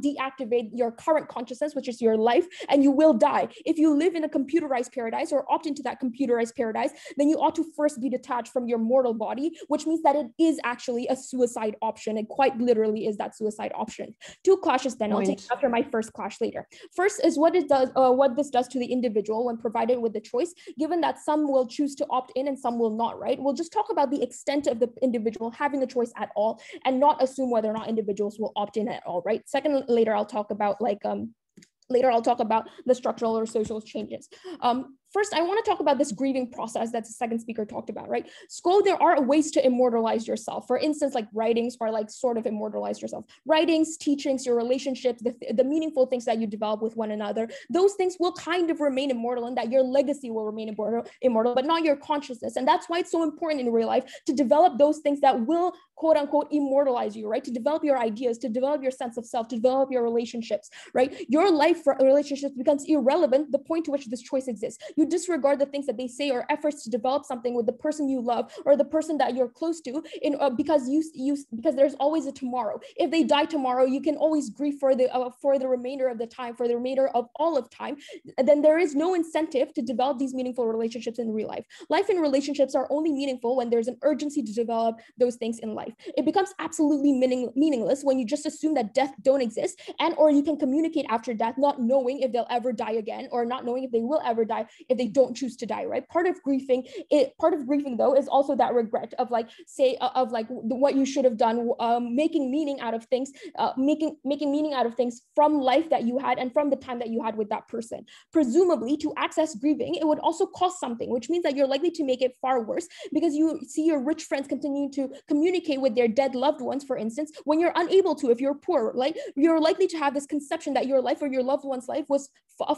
deactivate your current consciousness, which is your life, and you will die. If you live in a computerized paradise or opt into that computerized paradise, then you ought to first be detached from your mortal body, which means that it is actually a suicide option. It quite literally is that suicide option. Two clashes then, I'll take after my first clash later. First is what this does to the individual when provided with the choice, given that some will choose to opt in and some will not, right? We'll just talk about the extent of the individual having a choice at all and not assume whether or not individuals will opt in at all, right? Second, later I'll talk about the structural or social changes. First, I want to talk about this grieving process that the second speaker talked about, right? There are ways to immortalize yourself. For instance, like writings are like sort of immortalize yourself. Writings, teachings, your relationships, the meaningful things that you develop with one another, those things will kind of remain immortal, and that your legacy will remain immortal, but not your consciousness. And that's why it's so important in real life to develop those things that will quote unquote immortalize you, right? To develop your ideas, to develop your sense of self, to develop your relationships, right? Your life relationships becomes irrelevant the point to which this choice exists. You disregard the things that they say or efforts to develop something with the person you love or the person that you're close to because there's always a tomorrow. If they die tomorrow, you can always grieve for the remainder of the time, for the remainder of all of time. Then there is no incentive to develop these meaningful relationships in real life. Life and relationships are only meaningful when there's an urgency to develop those things in life. It becomes absolutely meaningless when you just assume that death don't exist, and or you can communicate after death, not knowing if they'll ever die again, or not knowing if they will ever die if they don't choose to die, right? Part of grieving though is also that regret of what you should have done, making meaning out of things, making meaning out of things from life that you had and from the time that you had with that person. Presumably, to access grieving, it would also cost something, which means that you're likely to make it far worse because you see your rich friends continuing to communicate with their dead loved ones, for instance, when you're unable to. If you're poor, like you're likely to have this conception that your life or your loved one's life was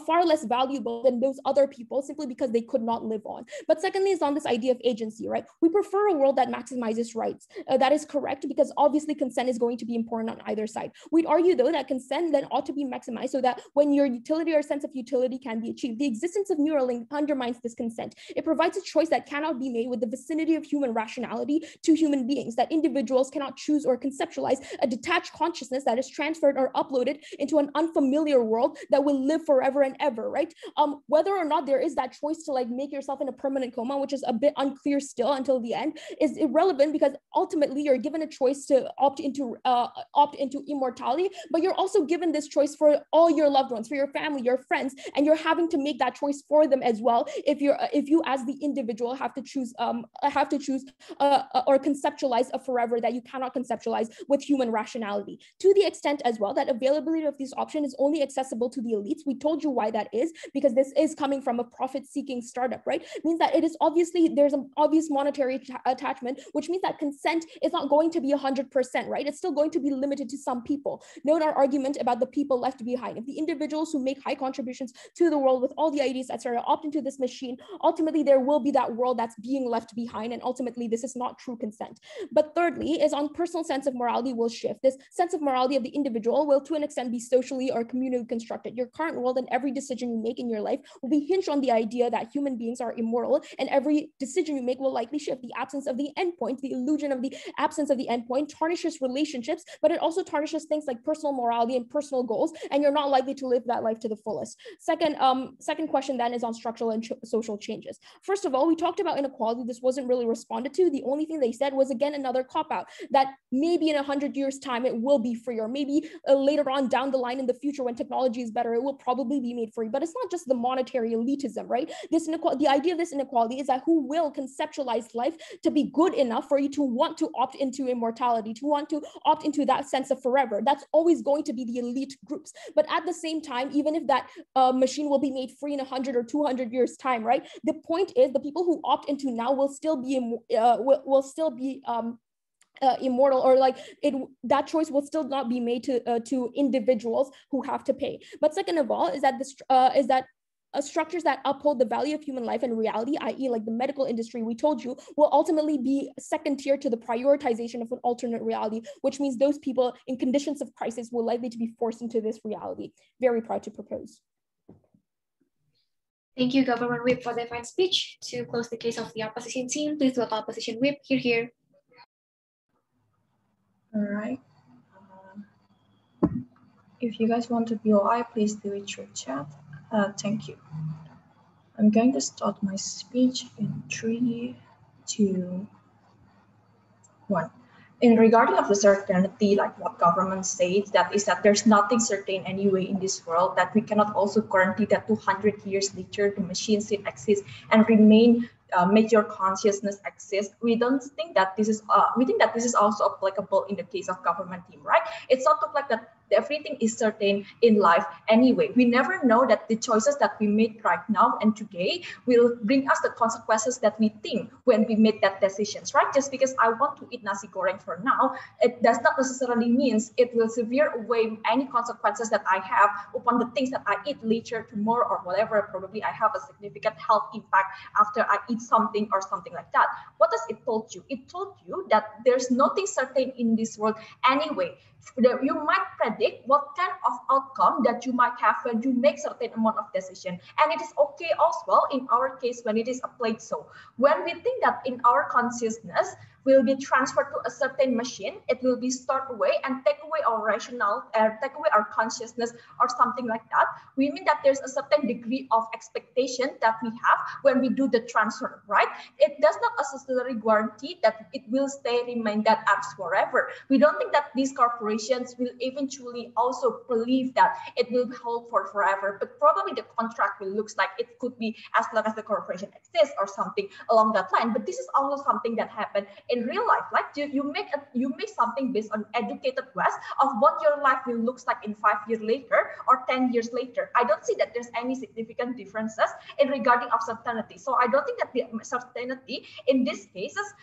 far less valuable than those other people's simply because they could not live on. But secondly is on this idea of agency, right? We prefer a world that maximizes rights. That is correct, because obviously consent is going to be important on either side. We'd argue though that consent then ought to be maximized so that when your utility or sense of utility can be achieved. The existence of Neuralink undermines this consent. It provides a choice that cannot be made with the vicinity of human rationality to human beings, that individuals cannot choose or conceptualize a detached consciousness that is transferred or uploaded into an unfamiliar world that will live forever and ever, right? Whether or not there is that choice to like make yourself in a permanent coma, which is a bit unclear still until the end, is irrelevant, because ultimately you're given a choice to opt into immortality, but you're also given this choice for all your loved ones, for your family, your friends, and you're having to make that choice for them as well. If you as the individual have to choose or conceptualize a forever that you cannot conceptualize with human rationality. To the extent as well that availability of this option is only accessible to the elites. We told you why that is, because this is coming from a profit-seeking startup, right? It means that it is obviously, there's an obvious monetary attachment, which means that consent is not going to be 100%, right? It's still going to be limited to some people. Note our argument about the people left behind. If the individuals who make high contributions to the world with all the ideas, etc., opt into this machine, ultimately there will be that world that's being left behind, and ultimately this is not true consent. But thirdly is on personal sense of morality will shift. This sense of morality of the individual will to an extent be socially or communally constructed. Your current world and every decision you make in your life will be hinged on the idea that human beings are immortal, and every decision you make will likely shift. The absence of the endpoint, the illusion of the absence of the endpoint tarnishes relationships, but it also tarnishes things like personal morality and personal goals, and you're not likely to live that life to the fullest. Second question then is on structural and social changes. First of all, we talked about inequality. This wasn't really responded to. The only thing they said was, again, another cop-out, that maybe in 100 years' time it will be free, or maybe later on down the line in the future when technology is better, it will probably be made free. But it's not just the monetary elitism, right? The idea of this inequality is that who will conceptualize life to be good enough for you to want to opt into immortality, to want to opt into that sense of forever. That's always going to be the elite groups. But at the same time, even if that machine will be made free in 100 or 200 years' time, right? The point is the people who opt into now will still be immortal, or like that choice will still not be made to individuals who have to pay. But second of all is that structures that uphold the value of human life and reality, i.e. like the medical industry we told you, will ultimately be second tier to the prioritization of an alternate reality, which means those people in conditions of crisis will likely to be forced into this reality. Very proud to propose. Thank you, Government Whip, for the fine speech. To close the case of the opposition team, please vote opposition whip. Here. All right. If you guys want to BOI, please do it through chat. Thank you. I'm going to start my speech in 3, 2, 1. In regarding of the certainty, like what government says, that is that there's nothing certain anyway in this world, that we cannot also guarantee that 200 years later the machine still exists and remain make your consciousness exist. We don't think that this is we think that this is also applicable in the case of government team, right? It's not like that everything is certain in life anyway. We never know that the choices that we make right now and today will bring us the consequences that we think when we made that decisions, right? Just because I want to eat nasi goreng for now, it does not necessarily means it will severe away any consequences that I have upon the things that I eat later, tomorrow, or whatever. Probably I have a significant health impact after I eat something or something like that. What does it told you? It told you that there's nothing certain in this world anyway. You might predict what kind of outcome that you might have when you make certain amount of decision, and it is okay as well in our case when it is applied. So when we think that in our consciousness will be transferred to a certain machine, it will be stored away and take away our rational, take away our consciousness or something like that. We mean that there's a certain degree of expectation that we have when we do the transfer, right? It does not necessarily guarantee that it will remain that apps forever. We don't think that these corporations will eventually also believe that it will hold for forever, but probably the contract will looks like it could be as long as the corporation exists or something along that line. But this is also something that happened in real life. Like you make something based on educated guess of what your life will looks like in 5 years later or 10 years later. I don't see that there's any significant differences in regarding of certainty. So I don't think that the certainty in these cases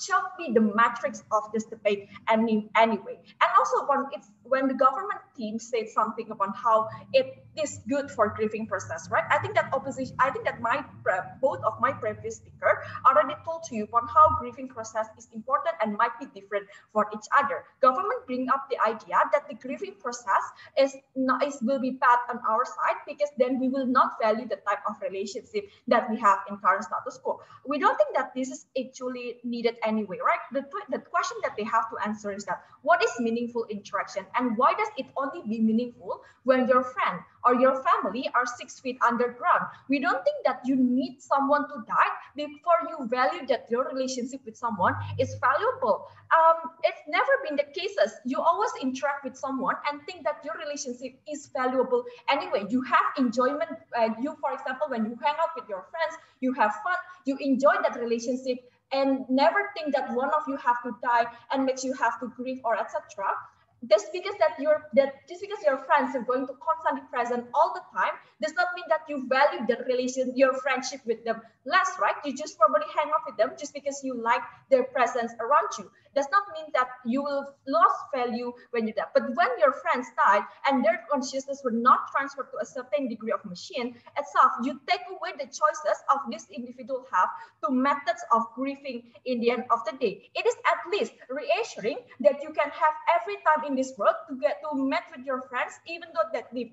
should be the matrix of this debate anyway. And also when the government team said something about how it is good for grieving process, right? I think that both of my previous speaker already told to you about how grieving process is important and might be different for each other. Government bring up the idea that the grieving process will be bad on our side because then we will not value the type of relationship that we have in current status quo. We don't think that this is actually needed anyway, right? The question that they have to answer is that what is meaningful interaction and why does it only be meaningful when your friend or your family are 6 feet underground? We don't think that you need someone to die before you value that your relationship with someone is valuable. It's never been the cases. You always interact with someone and think that your relationship is valuable anyway. You have enjoyment. For example, when you hang out with your friends, you have fun, you enjoy that relationship, and never think that one of you have to die and makes you have to grieve or etc. Just because your friends are going to constantly present all the time does not mean that you value your friendship with them less, right? You just probably hang out with them just because you like their presence around you. Does not mean that you will lose value when you die. But when your friends died and their consciousness were not transferred to a certain degree of machine itself, you take away the choices of this individual have to methods of grieving in the end of the day. It is at least reassuring that you can have every time in this world to get to meet with your friends, even though that they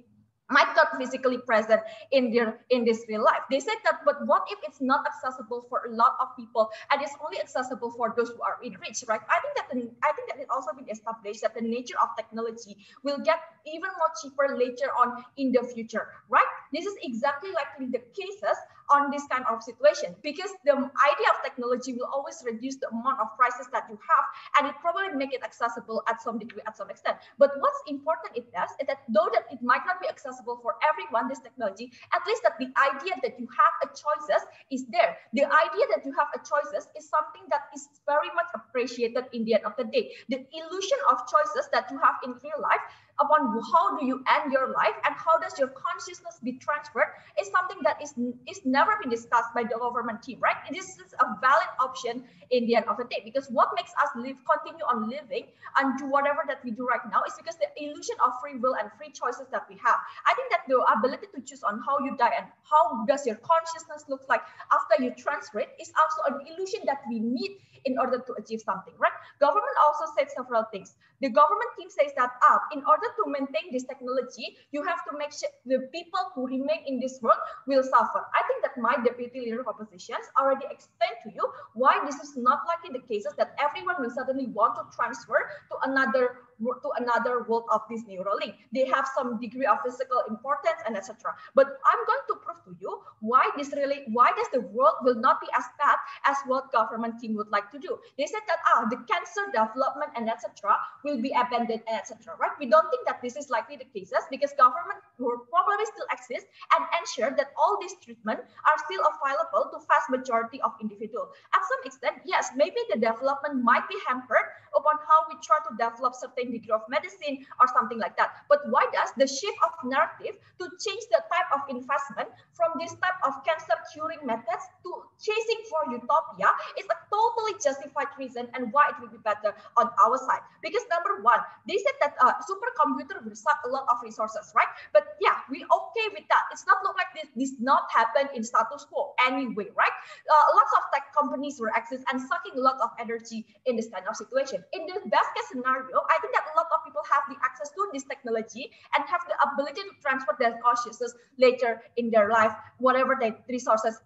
might not physically present in this real life. They said that, but what if it's not accessible for a lot of people and it's only accessible for those who are enriched, right? I think that it also been established that the nature of technology will get even more cheaper later on in the future, right? This is exactly likely the cases on this kind of situation because the idea of technology will always reduce the amount of prices that you have and it probably make it accessible at some degree, at some extent. But what's important it does is that though that it might not be accessible for everyone, this technology, at least that the idea that you have a choices is there. The idea that you have a choices is something that is very much appreciated in the end of the day. The illusion of choices that you have in real life upon how do you end your life and how does your consciousness be transferred is something that is never been discussed by the government team, right? This is a valid option in the end of the day because what makes us continue on living and do whatever that we do right now is because the illusion of free will and free choices that we have. I think that the ability to choose on how you die and how does your consciousness look like after you transfer it is also an illusion that we need in order to achieve something, right? Government also said several things. The government team says that in order to maintain this technology, you have to make sure the people who remain in this world will suffer. I think that my deputy leader of oppositions already explained to you why this is not likely the cases that everyone will suddenly want to transfer to another world of this Neuralink. They have some degree of physical importance and etc. But I'm going to prove to you why does the world will not be as bad as what government team would like to do. They said that the cancer development and etc. will be abandoned and etc. Right? We don't think that this is likely the cases because government will probably still exist and ensure that all these treatments are still available to vast majority of individuals. At some extent, yes, maybe the development might be hampered upon how we try to develop certain degree of medicine or something like that. But why does the shift of narrative to change the type of investment from this type of cancer curing methods to chasing for utopia is a totally justified reason and why it will be better on our side. Because number one, they said that supercomputer will suck a lot of resources, right? But yeah, we okay with that. It's not look like this not happen in status quo anyway, right? Lots of tech companies will exist and sucking a lot of energy in this kind of situation. In the best case scenario, I think that a lot of people have the access to this technology and have the ability to transfer their consciousness later in their life, whatever they resources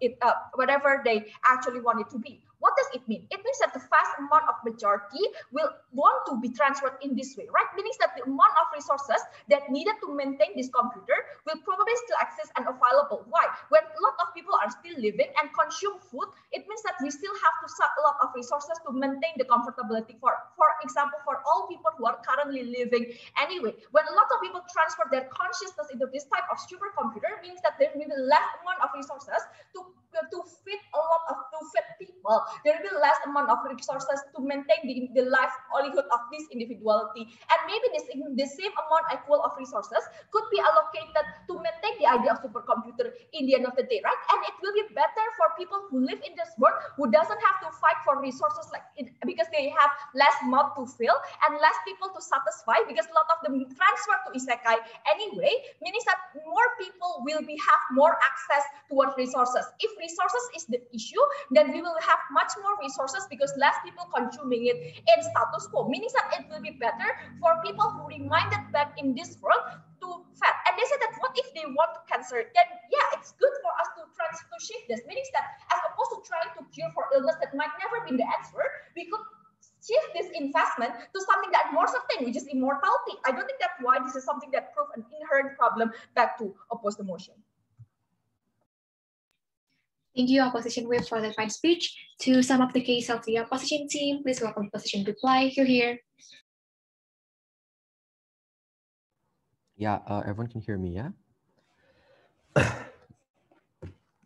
whatever they actually want it to be. What does it mean? It means that the vast amount of majority will want to be transferred in this way, right? Meaning that the amount of resources that needed to maintain this computer will probably still access and available. Why? When a lot of people are still living and consume food, it means that we still have to suck a lot of resources to maintain the comfortability for example, for all people who are currently living anyway. When a lot of people transfer their consciousness into this type of supercomputer, means that there will be less amount of resources to to feed people, there will be less amount of resources to maintain the livelihood of this individuality. And maybe the same amount equal of resources could be allocated to maintain the idea of supercomputer in the end of the day, right? And it will be better for people who live in this world who doesn't have to fight for resources like it, because they have less mouth to fill and less people to satisfy, because a lot of them transfer to isekai anyway, meaning that more people will have more access towards resources. If resources is the issue, then we will have much more resources because less people consuming it in status quo, meaning that it will be better for people who reminded back in this world to fat. And they said that what if they want cancer? Then yeah, it's good for us to try to shift this, meaning that as opposed to trying to cure for illness that might never be the answer, we could shift this investment to something that more certain, which is immortality. I don't think that's why this is something that proves an inherent problem back to oppose the motion. Thank you, opposition whip, for the fine speech. To sum up the case of the opposition team, please welcome opposition reply. You're here. Yeah, everyone can hear me, yeah?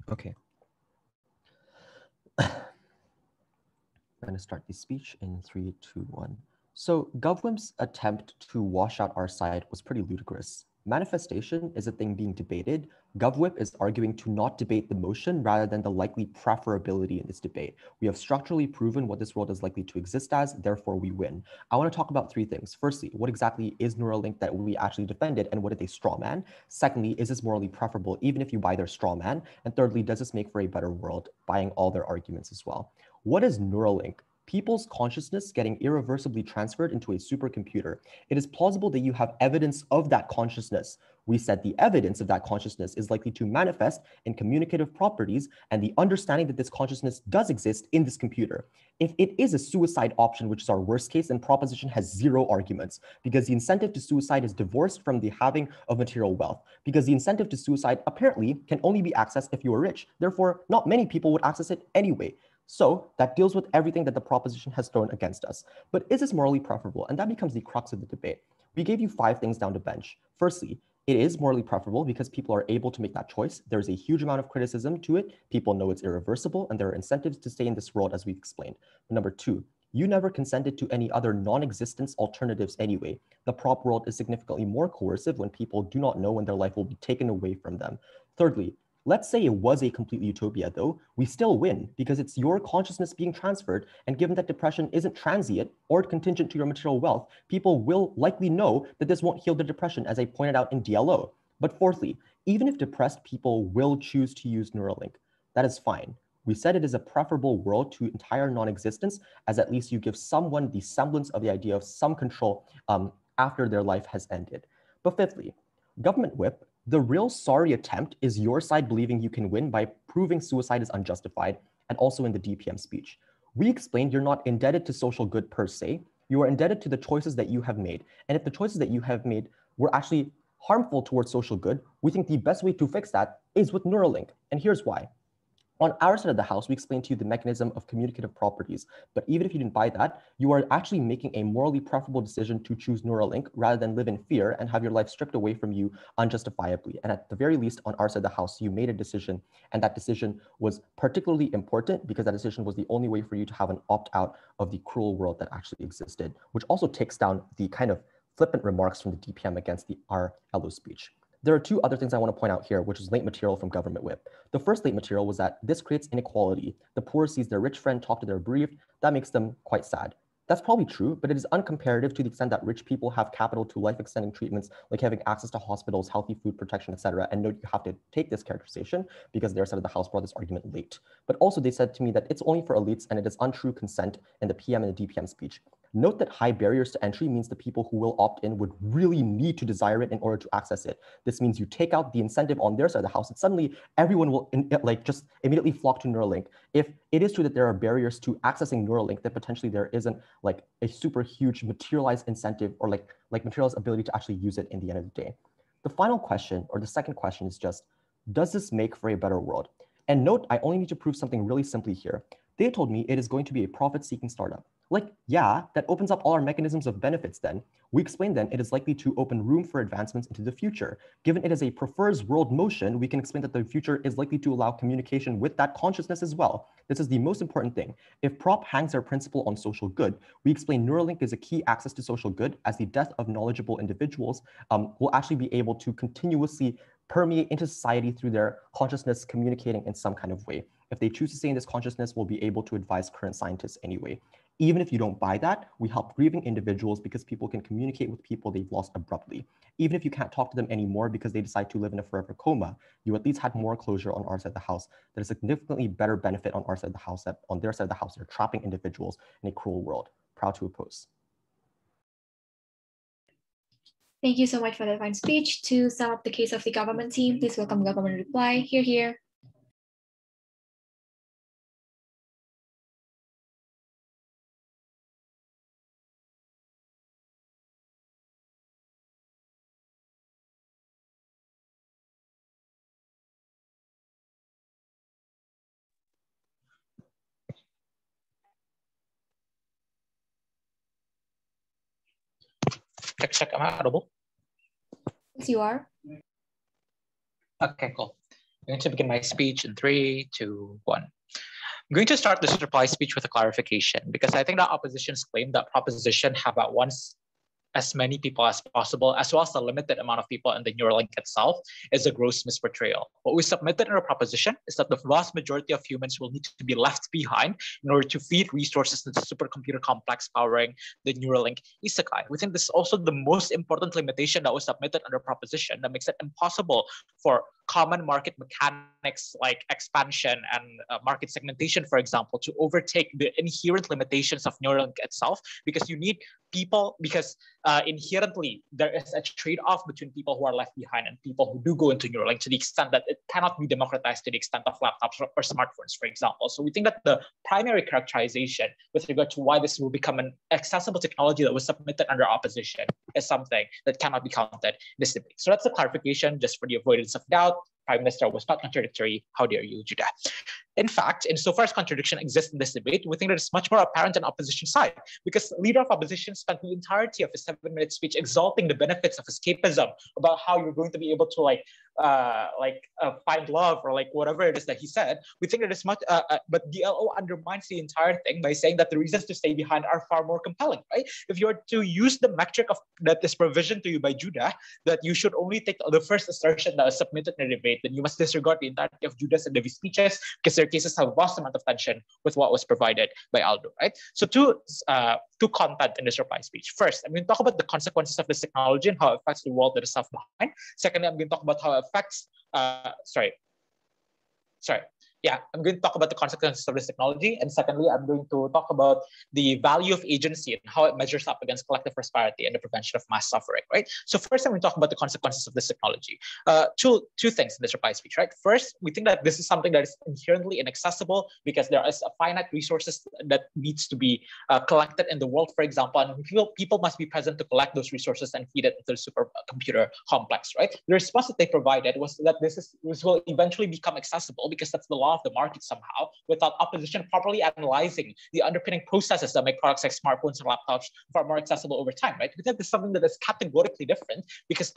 Okay. I'm going to start the speech in 3, 2, 1. So GovWIM's attempt to wash out our side was pretty ludicrous. Manifestation is a thing being debated. GovWhip is arguing to not debate the motion rather than the likely preferability in this debate. We have structurally proven what this world is likely to exist as, therefore we win. I want to talk about 3 things. Firstly, what exactly is Neuralink that we actually defended, and what did they strawman? Secondly, is this morally preferable even if you buy their strawman? And thirdly, does this make for a better world, buying all their arguments as well? What is Neuralink? People's consciousness getting irreversibly transferred into a supercomputer. It is plausible that you have evidence of that consciousness. We said the evidence of that consciousness is likely to manifest in communicative properties and the understanding that this consciousness does exist in this computer. If it is a suicide option, which is our worst case, then proposition has 0 arguments, because the incentive to suicide is divorced from the having of material wealth, because the incentive to suicide apparently can only be accessed if you are rich. Therefore, not many people would access it anyway. So that deals with everything that the proposition has thrown against us. But is this morally preferable? And that becomes the crux of the debate. We gave you 5 things down to bench. Firstly, it is morally preferable because people are able to make that choice. There's a huge amount of criticism to it. People know it's irreversible, and there are incentives to stay in this world, as we've explained. But number 2, you never consented to any other non-existence alternatives anyway. The prop world is significantly more coercive when people do not know when their life will be taken away from them. Thirdly, let's say it was a complete utopia though, we still win because it's your consciousness being transferred, and given that depression isn't transient or contingent to your material wealth, people will likely know that this won't heal the depression, as I pointed out in DLO. But fourthly, even if depressed people will choose to use Neuralink, that is fine. We said it is a preferable world to entire non-existence, as at least you give someone the semblance of the idea of some control after their life has ended. But fifthly, government whip, the real sorry attempt is your side believing you can win by proving suicide is unjustified, and also in the DPM speech. We explained you're not indebted to social good per se, you are indebted to the choices that you have made. And if the choices that you have made were actually harmful towards social good, we think the best way to fix that is with Neuralink. And here's why. On our side of the house, we explained to you the mechanism of communicative properties, but even if you didn't buy that, you are actually making a morally preferable decision to choose Neuralink rather than live in fear and have your life stripped away from you unjustifiably. And at the very least, on our side of the house, you made a decision, and that decision was particularly important because that decision was the only way for you to have an opt-out of the cruel world that actually existed, which also takes down the kind of flippant remarks from the DPM against our LO speech. There are 2 other things I want to point out here, which is late material from government whip. The first late material was that this creates inequality. The poor sees their rich friend talk to their bereaved. That makes them quite sad. That's probably true, but it is uncomparative to the extent that rich people have capital to life-extending treatments like having access to hospitals, healthy food protection, etc. And note you have to take this characterization because their side of the house brought this argument late. But also they said to me that it's only for elites and it is untrue consent in the PM and the DPM speech. Note that high barriers to entry means the people who will opt in would really need to desire it in order to access it. This means you take out the incentive on their side of the house, and suddenly everyone will just immediately flock to Neuralink. If it is true that there are barriers to accessing Neuralink, then potentially there isn't like a super huge materialized incentive or like materialized ability to actually use it in the end of the day. The final question, or the second question, is just, does this make for a better world? And note, I only need to prove something really simply here. They told me it is going to be a profit-seeking startup. Like, yeah, that opens up all our mechanisms of benefits then. We explain then it is likely to open room for advancements into the future. Given it is a prefers world motion, we can explain that the future is likely to allow communication with that consciousness as well. This is the most important thing. If prop hangs our principle on social good, we explain Neuralink is a key access to social good, as the death of knowledgeable individuals will actually be able to continuously permeate into society through their consciousness communicating in some kind of way. If they choose to stay in this consciousness, we'll be able to advise current scientists anyway. Even if you don't buy that, we help grieving individuals because people can communicate with people they've lost abruptly. Even if you can't talk to them anymore because they decide to live in a forever coma, you at least had more closure on our side of the house. That is significantly better benefit on our side of the house that on their side of the house, they're trapping individuals in a cruel world. Proud to oppose. Thank you so much for that fine speech. To sum up the case of the government team, please welcome government reply. Hear, hear. Check, am I audible? Yes, you are. Okay, cool. I'm going to begin my speech in 3, 2, 1. I'm going to start this reply speech with a clarification because I think that opposition's claim that proposition have at once as many people as possible, as well as the limited amount of people in the Neuralink itself, is a gross misportrayal. What we submitted in our proposition is that the vast majority of humans will need to be left behind in order to feed resources to the supercomputer complex powering the Neuralink isekai. We think this is also the most important limitation that was submitted under proposition that makes it impossible for common market mechanics like expansion and market segmentation, for example, to overtake the inherent limitations of Neuralink itself, because you need people, because inherently there is a trade-off between people who are left behind and people who do go into Neuralink, to the extent that it cannot be democratized to the extent of laptops or smartphones, for example. So we think that the primary characterization with regard to why this will become an accessible technology that was submitted under opposition is something that cannot be counted in this debate. So that's a clarification, just for the avoidance of doubt. Prime Minister was not contradictory. How dare you, Judah? In fact, insofar as contradiction exists in this debate, we think that it's much more apparent on opposition side, because leader of opposition spent the entirety of his 7-minute speech exalting the benefits of escapism, about how you're going to be able to find love, or like whatever it is that he said. We think that it's much, but DLO undermines the entire thing by saying that the reasons to stay behind are far more compelling, right? If you are to use the metric of that is provisioned to you by Judah, that you should only take the first assertion that was submitted in the debate, then you must disregard the entirety of Judah's and Devi's speeches, because their cases have a vast amount of tension with what was provided by Aldo, right? So two content in this reply speech. First, I'm going to talk about the consequences of this technology and how it affects the world that is left behind. Secondly, I'm going to talk about how it affects, I'm going to talk about the consequences of this technology. And secondly, I'm going to talk about the value of agency and how it measures up against collective prosperity and the prevention of mass suffering, right? So first, I'm going to talk about the consequences of this technology. Two things in this reply speech, right? First, we think that this is something that is inherently inaccessible because there is a finite resources that needs to be collected in the world, for example, and people must be present to collect those resources and feed it into the supercomputer complex, right? The response that they provided was that this will eventually become accessible because that's the law of the market somehow, without opposition properly analyzing the underpinning processes that make products like smartphones and laptops far more accessible over time, right? We think this is something that is categorically different because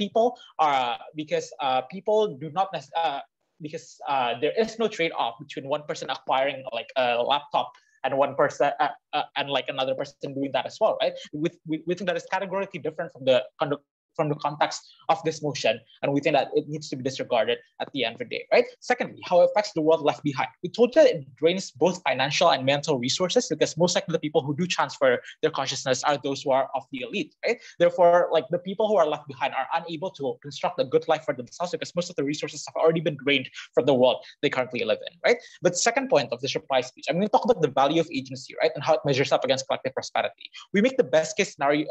there is no trade-off between one person acquiring like a laptop and one person and like another person doing that as well, right? We think that is categorically different from the context of this motion, and we think that it needs to be disregarded at the end of the day, right? Secondly, how it affects the world left behind. We told you that it drains both financial and mental resources because most likely the people who do transfer their consciousness are those who are of the elite, right? Therefore, like the people who are left behind are unable to construct a good life for themselves because most of the resources have already been drained from the world they currently live in, right? But second point of this reply speech, I'm going to talk about the value of agency, right? And how it measures up against collective prosperity. We make the best case scenario,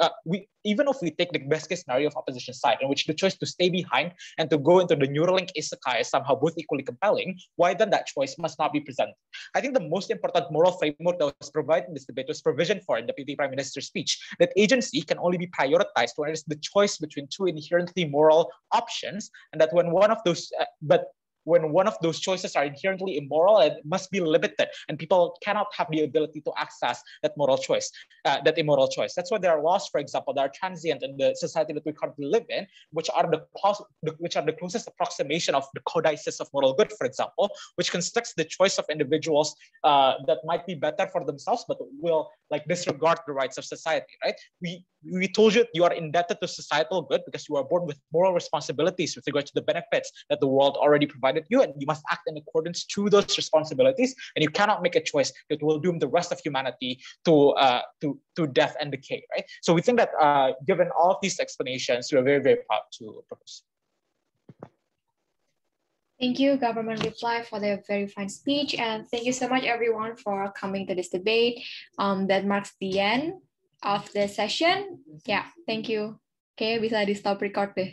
even if we take the best case scenario of opposition side, in which the choice to stay behind and to go into the Neuralink isekai is somehow both equally compelling, why then that choice must not be presented? I think the most important moral framework that was provided in this debate was provisioned for in the PT Prime Minister's speech, that agency can only be prioritized when it is the choice between two inherently moral options, and that when one of those, when one of those choices are inherently immoral, it must be limited, and people cannot have the ability to access that moral choice, that immoral choice. That's why there are laws, for example, that are transient in the society that we currently live in, which are the closest approximation of the codices of moral good, for example, which constricts the choice of individuals that might be better for themselves, but will like disregard the rights of society, right? We told you you are indebted to societal good because you are born with moral responsibilities with regard to the benefits that the world already provided you, and you must act in accordance to those responsibilities, and you cannot make a choice that will doom the rest of humanity to death and decay, right? So we think that given all of these explanations, we are very, very proud to propose. Thank you, Government Reply, for their very fine speech. And thank you so much, everyone, for coming to this debate. That marks the end of the session. Yeah, thank you. Okay, bisa di stop record deh.